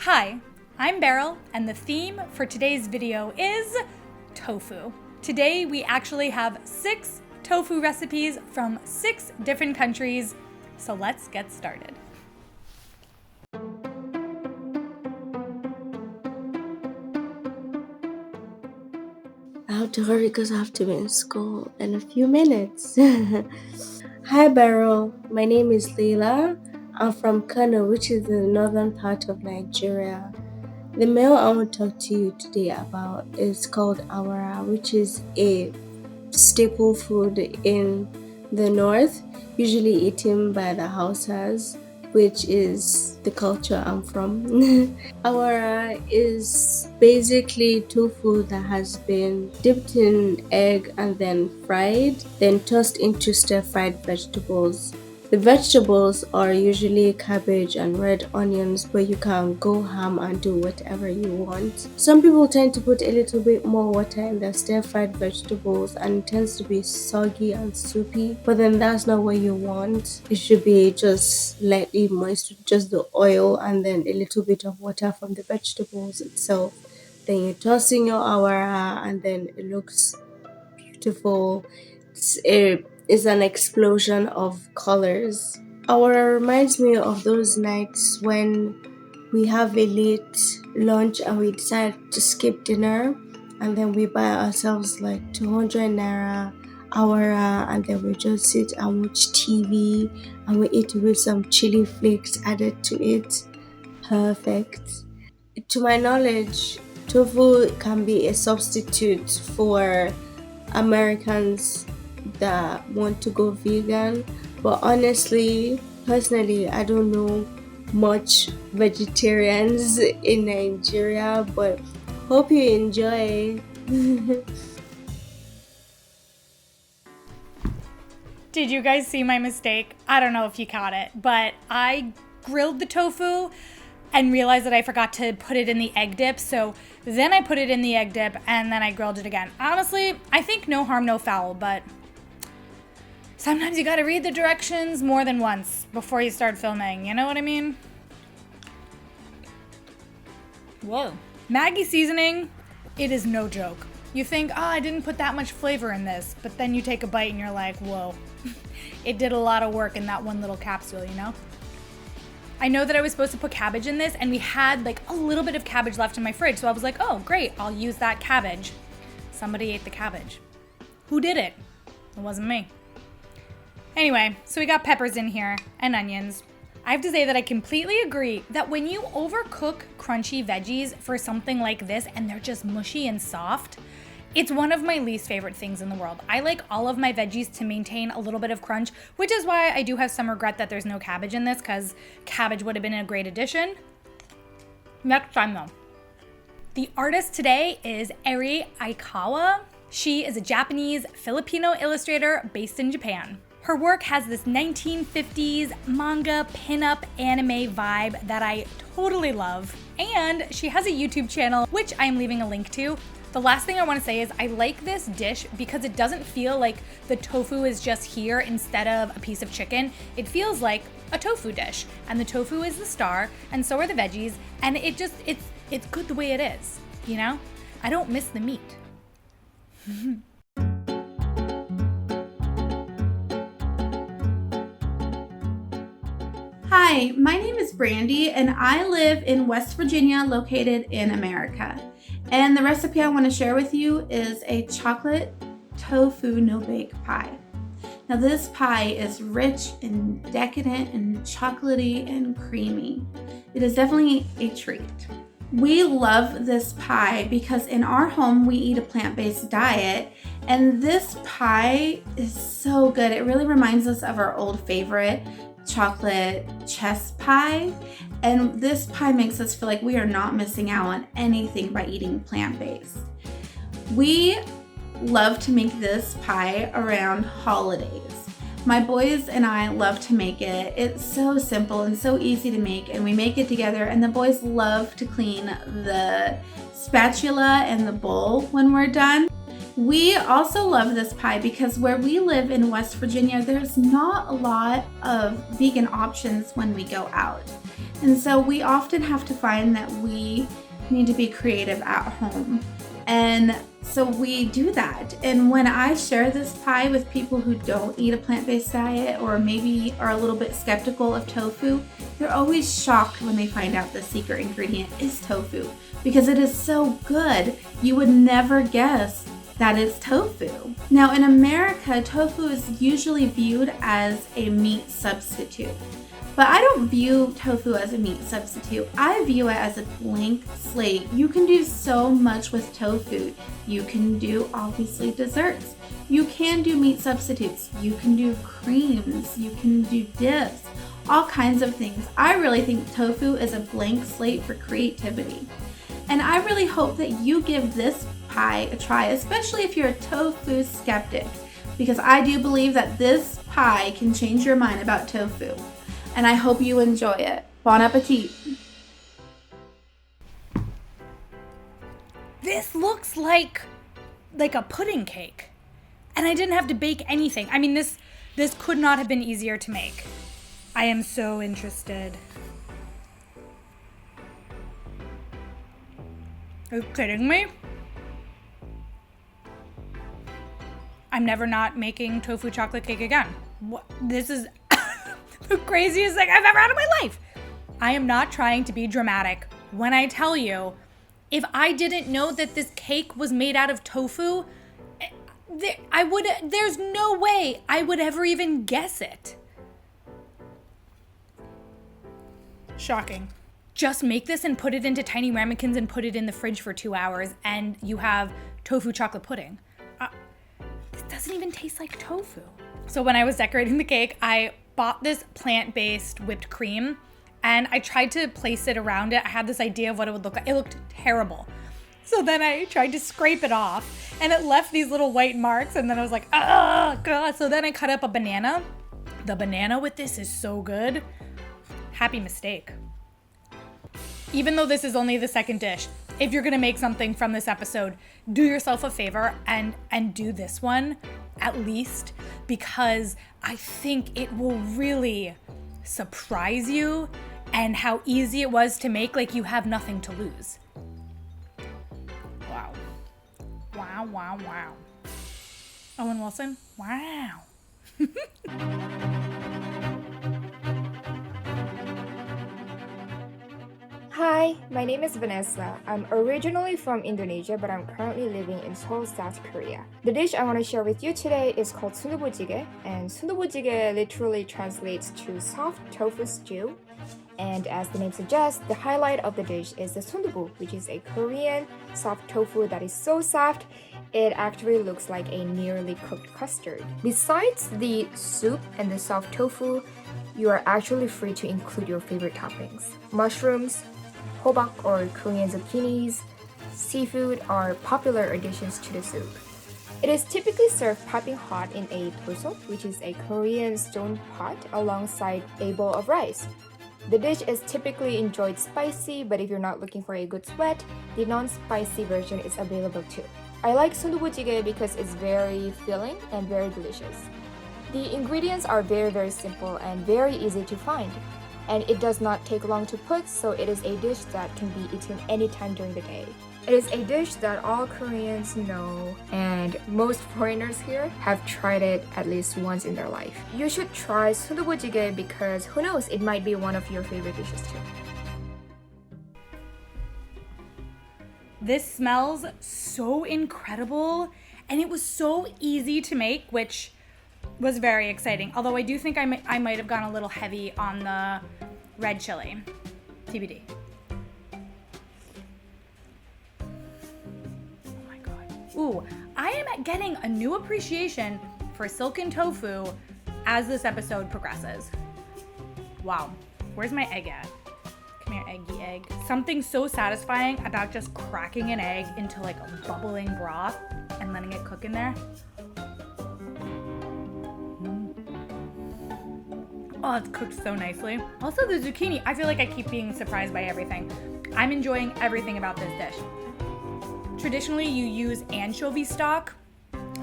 Hi, I'm Beryl, and the theme for today's video is tofu. Today we actually have 6 tofu recipes from 6 different countries, so let's get started. I have to hurry because I have to be in school in a few minutes. Hi Beryl, my name is Laila. I'm from Kano, which is the northern part of Nigeria. The meal I want to talk to you today about is called awara, which is a staple food in the north, usually eaten by the Hausas, which is the culture I'm from. Awara is basically tofu that has been dipped in egg and then fried, then tossed into stir-fried vegetables. The vegetables are usually cabbage and red onions, but you can go ham and do whatever you want. Some people tend to put a little bit more water in their stir-fried vegetables and it tends to be soggy and soupy, but then that's not what you want. It should be just lightly moist with just the oil and then a little bit of water from the vegetables itself. Then you toss in your awara and then it looks beautiful. It's an explosion of colors. Awara reminds me of those nights when we have a late lunch and we decide to skip dinner and then we buy ourselves like 200 naira awara and then we just sit and watch TV and we eat with some chili flakes added to it. Perfect. To my knowledge, tofu can be a substitute for Americans that want to go vegan, but honestly, personally, I don't know much vegetarians in Nigeria, but hope you enjoy. Did you guys see my mistake? I don't know if you caught it, but I grilled the tofu and realized that I forgot to put it in the egg dip, so then I put it in the egg dip and then I grilled it again. Honestly, I think no harm, no foul, but sometimes you gotta read the directions more than once before you start filming, you know what I mean? Whoa. Maggi seasoning, it is no joke. You think, oh, I didn't put that much flavor in this, but then you take a bite and you're like, whoa, it did a lot of work in that one little capsule, you know? I know that I was supposed to put cabbage in this and we had like a little bit of cabbage left in my fridge. So I was like, oh, great, I'll use that cabbage. Somebody ate the cabbage. Who did it? It wasn't me. Anyway, so we got peppers in here and onions. I have to say that I completely agree that when you overcook crunchy veggies for something like this and they're just mushy and soft, it's one of my least favorite things in the world. I like all of my veggies to maintain a little bit of crunch, which is why I do have some regret that there's no cabbage in this, because cabbage would have been a great addition. Next time though. The artist today is Eri Aikawa. She is a Japanese Filipino illustrator based in Japan. Her work has this 1950s manga pinup anime vibe that I totally love. And she has a YouTube channel, which I am leaving a link to. The last thing I want to say is I like this dish because it doesn't feel like the tofu is just here instead of a piece of chicken. It feels like a tofu dish, and the tofu is the star, and so are the veggies, and it's good the way it is, you know? I don't miss the meat. Hi, my name is Brandy and I live in West Virginia, located in America. And the recipe I want to share with you is a chocolate tofu no-bake pie. Now this pie is rich and decadent and chocolatey and creamy. It is definitely a treat. We love this pie because in our home we eat a plant-based diet, and this pie is so good. It really reminds us of our old favorite, chocolate chess pie, and this pie makes us feel like we are not missing out on anything by eating plant-based. We love to make this pie around holidays. My boys and I love to make it. It's so simple and so easy to make, and we make it together, and the boys love to clean the spatula and the bowl when we're done. We also love this pie because where we live in West Virginia, there's not a lot of vegan options when we go out. And so we often have to find that we need to be creative at home. And so we do that. And when I share this pie with people who don't eat a plant-based diet or maybe are a little bit skeptical of tofu, they're always shocked when they find out the secret ingredient is tofu because it is so good. You would never guess that it's tofu. Now in America, tofu is usually viewed as a meat substitute. But I don't view tofu as a meat substitute. I view it as a blank slate. You can do so much with tofu. You can do obviously desserts. You can do meat substitutes. You can do creams. You can do dips. All kinds of things. I really think tofu is a blank slate for creativity. And I really hope that you give this pie a try, especially if you're a tofu skeptic, because I do believe that this pie can change your mind about tofu. And I hope you enjoy it. Bon appetit. This looks like a pudding cake. And I didn't have to bake anything. I mean, this could not have been easier to make. I am so interested. Are you kidding me? I'm never not making tofu chocolate cake again. What? This is the craziest thing I've ever had in my life. I am not trying to be dramatic when I tell you, if I didn't know that this cake was made out of tofu, there's no way I would ever even guess it. Shocking. Just make this and put it into tiny ramekins and put it in the fridge for 2 hours and you have tofu chocolate pudding. This doesn't even taste like tofu. So when I was decorating the cake, I bought this plant-based whipped cream and I tried to place it around it. I had this idea of what it would look like. It looked terrible. So then I tried to scrape it off and it left these little white marks and then I was like, oh God. So then I cut up a banana. The banana with this is so good. Happy mistake. Even though this is only the second dish, if you're gonna make something from this episode, do yourself a favor and do this one at least, because I think it will really surprise you and how easy it was to make. Like, you have nothing to lose. Wow. Wow, wow, wow. Owen Wilson? Wow. Hi, my name is Vanessa. I'm originally from Indonesia, but I'm currently living in Seoul, South Korea. The dish I want to share with you today is called sundubu-jjigae, and sundubu-jjigae literally translates to soft tofu stew. And as the name suggests, the highlight of the dish is the sundubu, which is a Korean soft tofu that is so soft, it actually looks like a nearly cooked custard. Besides the soup and the soft tofu, you are actually free to include your favorite toppings. Mushrooms, hobak or Korean zucchinis, seafood are popular additions to the soup. It is typically served piping hot in a dorso, which is a Korean stone pot, alongside a bowl of rice. The dish is typically enjoyed spicy, but if you're not looking for a good sweat, the non-spicy version is available too. I like sundubu-jjigae because it's very filling and very delicious. The ingredients are very simple and very easy to find. And it does not take long to put, so it is a dish that can be eaten anytime during the day. It is a dish that all Koreans know, and most foreigners here have tried it at least once in their life. You should try sundubu-jjigae because who knows, it might be one of your favorite dishes too. This smells so incredible, and it was so easy to make, which was very exciting. Although I do think I might have gone a little heavy on the red chili. TBD. Oh my God. Ooh, I am getting a new appreciation for silken tofu as this episode progresses. Wow. Where's my egg at? Come here, eggy egg. Something so satisfying about just cracking an egg into like a bubbling broth and letting it cook in there. Oh, it's cooked so nicely. Also, the zucchini, I feel like I keep being surprised by everything. I'm enjoying everything about this dish. Traditionally, you use anchovy stock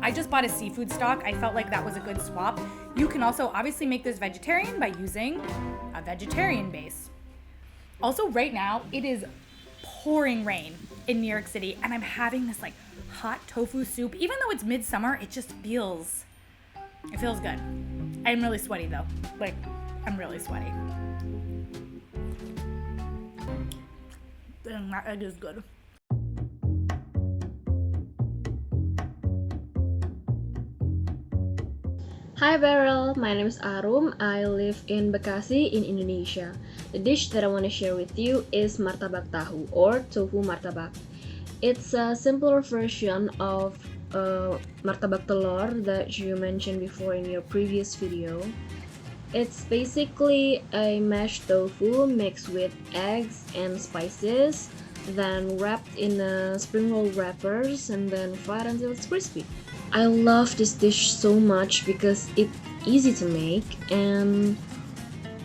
I just bought a seafood stock. I felt like that was a good swap. You can also obviously make this vegetarian by using a vegetarian base. Also, right now, it is pouring rain in New York City, and I'm having this like hot tofu soup. Even though it's midsummer, it feels good. I'm really sweaty though. Like, I'm really sweaty. Dang, that egg is good. Hi Beryl, my name is Arum. I live in Bekasi in Indonesia. The dish that I want to share with you is martabak tahu or tofu martabak. It's a simpler version of martabak telur that you mentioned before in your previous video. It's basically a mashed tofu mixed with eggs and spices, then wrapped in a spring roll wrappers and then fried until it's crispy. I love this dish so much because it's easy to make and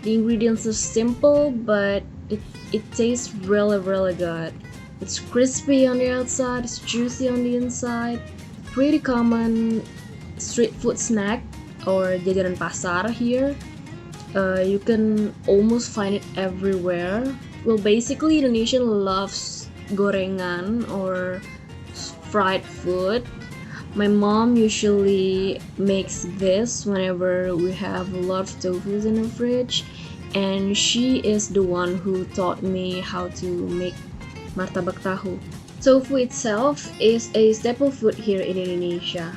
the ingredients are simple, but it tastes really good. It's crispy on the outside, it's juicy on the inside. Pretty common street food snack or jajanan pasar here. You can almost find it everywhere. Well, basically Indonesian loves gorengan or fried food. My mom usually makes this whenever we have a lot of tofus in the fridge, and she is the one who taught me how to make martabak tahu. Tofu itself is a staple food here in Indonesia,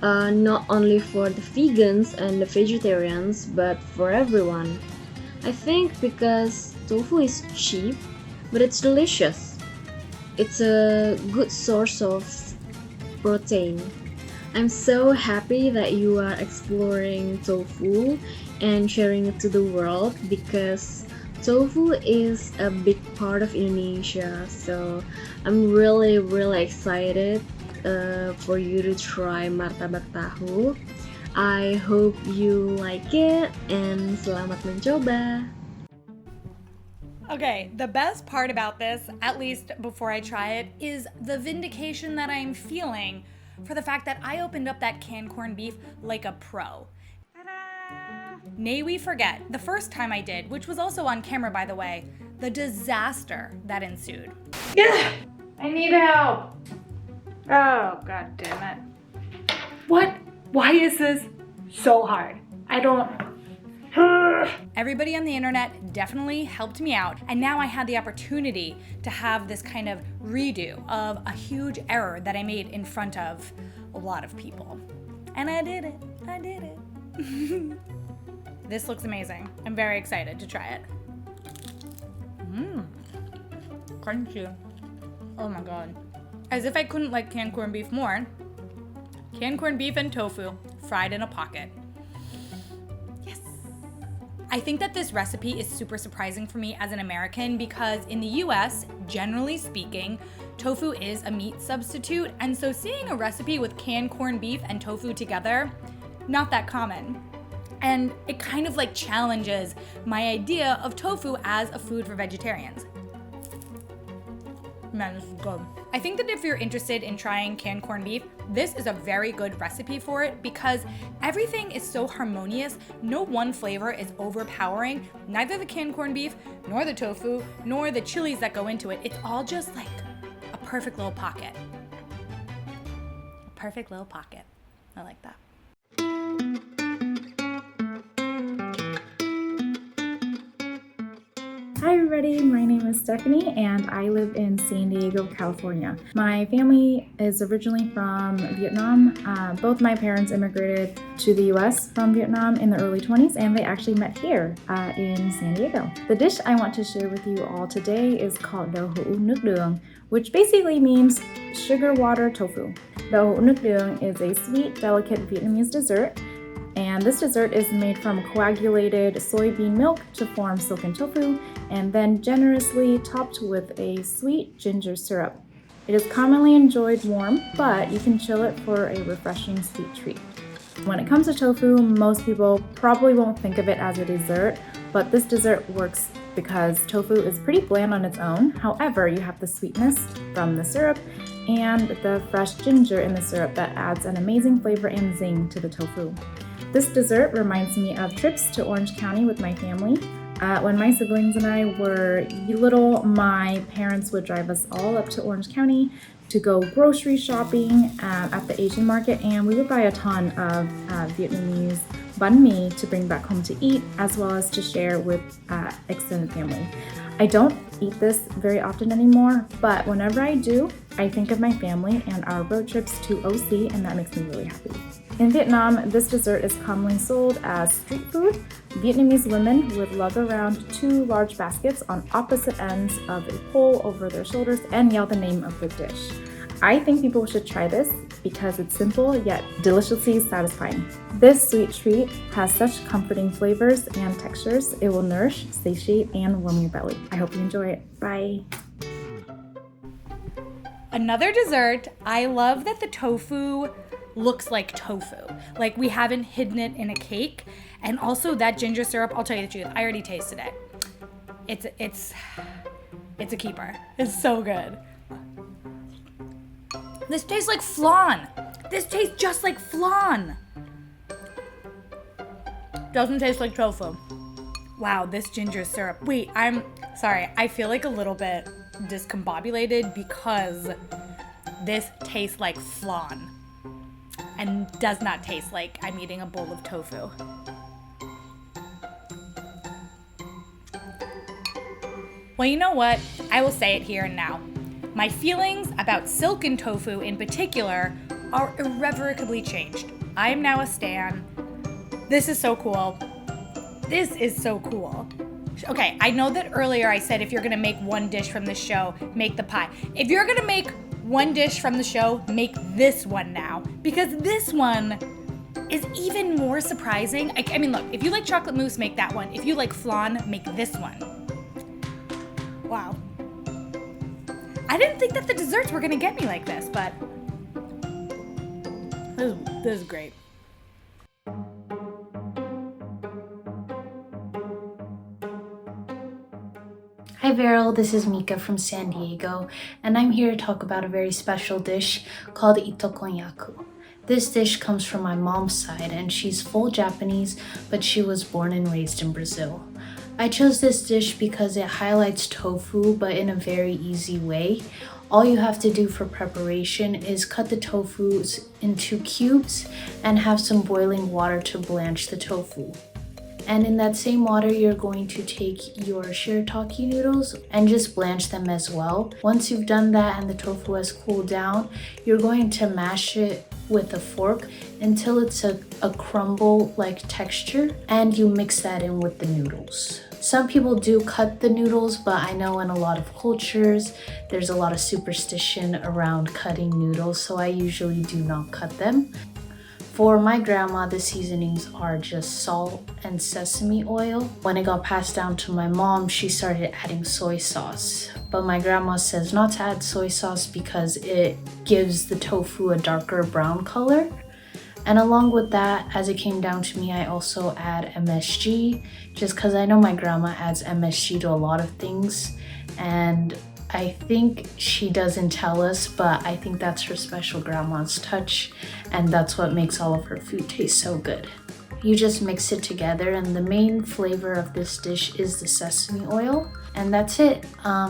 not only for the vegans and the vegetarians, but for everyone. I think because tofu is cheap, but it's delicious. It's a good source of protein. I'm so happy that you are exploring tofu and sharing it to the world because tofu is a big part of Indonesia. So I'm really excited for you to try martabak tahu. I hope you like it and selamat mencoba. Okay, the best part about this, at least before I try it, is the vindication that I'm feeling for the fact that I opened up that canned corned beef like a pro. Ta-da! Nay, we forget, the first time I did, which was also on camera by the way, the disaster that ensued. Yeah, I need help. Oh, god damn it. What? Why is this so hard? I don't... Everybody on the internet definitely helped me out, and now I had the opportunity to have this kind of redo of a huge error that I made in front of a lot of people. And I did it. This looks amazing. I'm very excited to try it. Crunchy. Oh my god. As if I couldn't like canned corned beef more. Canned corned beef and tofu fried in a pocket. I think that this recipe is super surprising for me as an American because in the US, generally speaking, tofu is a meat substitute, and so seeing a recipe with canned corned beef and tofu together, not that common. And it kind of like challenges my idea of tofu as a food for vegetarians. Man, this is good. I think that if you're interested in trying canned corned beef, this is a very good recipe for it because everything is so harmonious. No one flavor is overpowering, neither the canned corned beef, nor the tofu, nor the chilies that go into it. It's all just like a perfect little pocket. A perfect little pocket. I like that. Hi everybody, my name is Stephanie and I live in San Diego, California. My family is originally from Vietnam. Both my parents immigrated to the US from Vietnam in the early 20s and they actually met here in San Diego. The dish I want to share with you all today is called đậu hũ nước đường, which basically means sugar water tofu. Đậu hũ nước đường is a sweet, delicate Vietnamese dessert. And this dessert is made from coagulated soybean milk to form silken tofu and then generously topped with a sweet ginger syrup. It is commonly enjoyed warm, but you can chill it for a refreshing sweet treat. When it comes to tofu, most people probably won't think of it as a dessert, but this dessert works because tofu is pretty bland on its own. However, you have the sweetness from the syrup and the fresh ginger in the syrup that adds an amazing flavor and zing to the tofu. This dessert reminds me of trips to Orange County with my family. When my siblings and I were little, my parents would drive us all up to Orange County to go grocery shopping at the Asian market, and we would buy a ton of Vietnamese banh mi to bring back home to eat, as well as to share with extended family. I don't eat this very often anymore, but whenever I do, I think of my family and our road trips to OC, and that makes me really happy. In Vietnam, this dessert is commonly sold as street food. Vietnamese women would lug around 2 large baskets on opposite ends of a pole over their shoulders and yell the name of the dish. I think people should try this because it's simple yet deliciously satisfying. This sweet treat has such comforting flavors and textures. It will nourish, satiate, and warm your belly. I hope you enjoy it. Bye. Another dessert, I love that the tofu looks like tofu. Like we haven't hidden it in a cake. And also that ginger syrup, I'll tell you the truth, I already tasted it. It's a keeper. It's so good. This tastes like flan. This tastes just like flan. Doesn't taste like tofu. Wow, this ginger syrup. Wait, I'm sorry. I feel like a little bit discombobulated because this tastes like flan and does not taste like I'm eating a bowl of tofu. Well, you know what? I will say it here and now. My feelings about silken tofu in particular are irrevocably changed. I am now a stan. This is so cool. This is so cool. Okay, I know that earlier I said if you're gonna make one dish from the show, make the pie. If you're gonna make one dish from the show, make this one now. Because this one is even more surprising. I mean, look, if you like chocolate mousse, make that one. If you like flan, make this one. Wow. I didn't think that the desserts were gonna get me like this, but this is great. Hi Beryl, this is Mika from San Diego, and I'm here to talk about a very special dish called ito konyaku. This dish comes from my mom's side, and she's full Japanese, but she was born and raised in Brazil. I chose this dish because it highlights tofu, but in a very easy way. All you have to do for preparation is cut the tofus into cubes and have some boiling water to blanch the tofu. And in that same water, you're going to take your shirataki noodles and just blanch them as well. Once you've done that and the tofu has cooled down, you're going to mash it with a fork until it's a crumble-like texture, and you mix that in with the noodles. Some people do cut the noodles, but I know in a lot of cultures, there's a lot of superstition around cutting noodles, so I usually do not cut them. For my grandma, the seasonings are just salt and sesame oil. When it got passed down to my mom, she started adding soy sauce. But my grandma says not to add soy sauce because it gives the tofu a darker brown color. And along with that, as it came down to me, I also add MSG, just because I know my grandma adds MSG to a lot of things. And I think she doesn't tell us, but I think that's her special grandma's touch, and that's what makes all of her food taste so good. You just mix it together, and the main flavor of this dish is the sesame oil, and that's it.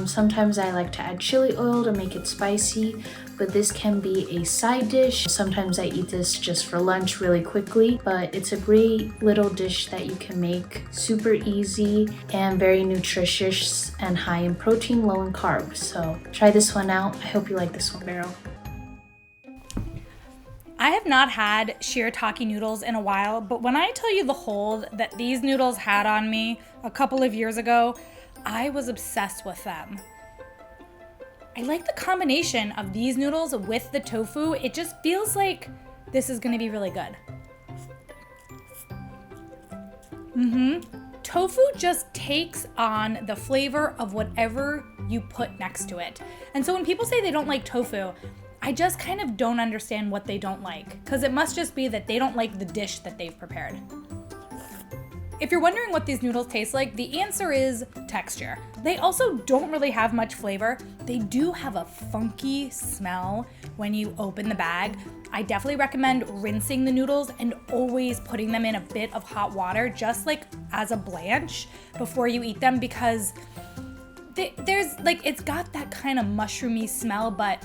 Sometimes I like to add chili oil to make it spicy, but this can be a side dish. Sometimes I eat this just for lunch really quickly, but it's a great little dish that you can make super easy and very nutritious and high in protein, low in carbs. So try this one out. I hope you like this one, Beryl. I have not had shirataki noodles in a while, but when I tell you the hold that these noodles had on me a couple of years ago, I was obsessed with them. I like the combination of these noodles with the tofu. It just feels like this is gonna be really good. Tofu just takes on the flavor of whatever you put next to it. And so when people say they don't like tofu, I just kind of don't understand what they don't like, because it must just be that they don't like the dish that they've prepared. If you're wondering what these noodles taste like, the answer is texture. They also don't really have much flavor. They do have a funky smell when you open the bag. I definitely recommend rinsing the noodles and always putting them in a bit of hot water, just like as a blanch before you eat them, because there's like, it's got that kind of mushroomy smell, but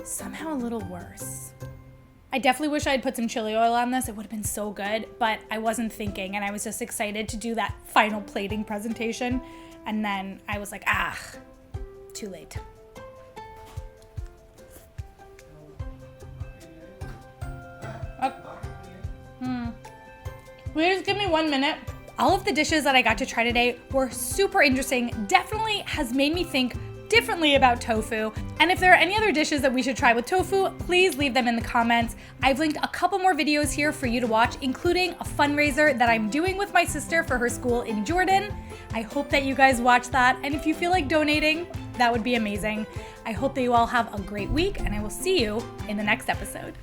somehow a little worse. I definitely wish I had put some chili oil on this. It would have been so good, but I wasn't thinking, and I was just excited to do that final plating presentation. And then I was like, too late. Please give me 1 minute. All of the dishes that I got to try today were super interesting. Definitely has made me think differently about tofu. And if there are any other dishes that we should try with tofu, please leave them in the comments. I've linked a couple more videos here for you to watch, including a fundraiser that I'm doing with my sister for her school in Jordan. I hope that you guys watch that. And if you feel like donating, that would be amazing. I hope that you all have a great week, and I will see you in the next episode.